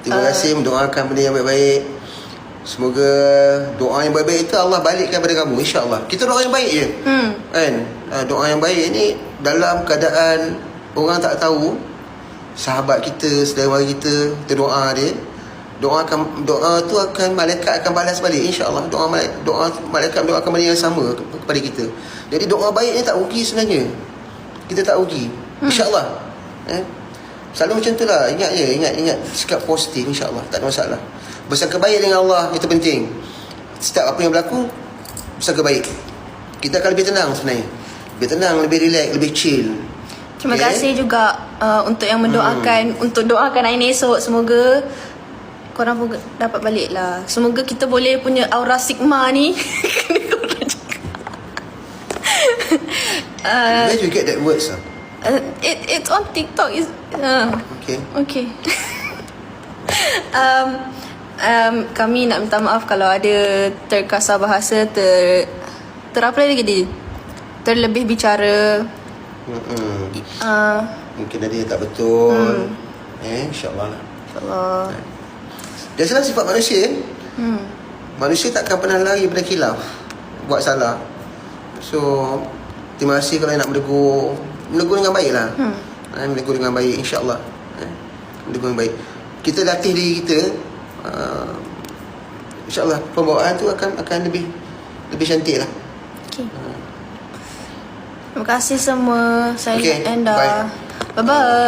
Terima kasih mendoakan benda yang baik-baik. Semoga doa yang baik-baik itu Allah balikkan pada kamu, insya-Allah. Kita doa yang baik je. Kan? Doa yang baik ni dalam keadaan orang tak tahu, sahabat kita, saudara kita doa dia, doa tu akan malaikat akan balas balik, insya-Allah. Doa malaikat doakan benda yang sama kepada kita. Jadi doa baik ni tak rugi sebenarnya. Kita tak rugi. Insya-Allah. Selalu macam tu lah. Ingat sikap positif, insya-Allah. Tak ada masalah. Bersangka baik dengan Allah, itu penting. Setiap apa yang berlaku, bersangka baik. Kita akan lebih tenang sebenarnya. Lebih tenang, lebih relax, lebih chill. Terima kasih juga untuk yang mendoakan, untuk doakan Ain esok. Semoga korang pun dapat balik lah. Semoga kita boleh punya aura Sigma ni. Where do you get that words? It's on TikTok. Okay. Kami nak minta maaf kalau ada terkasar bahasa, apa lagi dia? Terlebih bicara. Mungkin ada yang tak betul. InsyaAllah lah. InsyaAllah. Biasalah sifat manusia. Manusia takkan pernah lari pada khilaf, buat salah. So terima kasih kalau nak menegur dengan baik lah. Menegur dengan baik, insyaAllah. Menegur dengan baik. Kita latih diri kita, insyaAllah pembawaan tu akan lebih cantik lah. Okay. Terima kasih semua. Saya Enda. Bye. Bye-bye.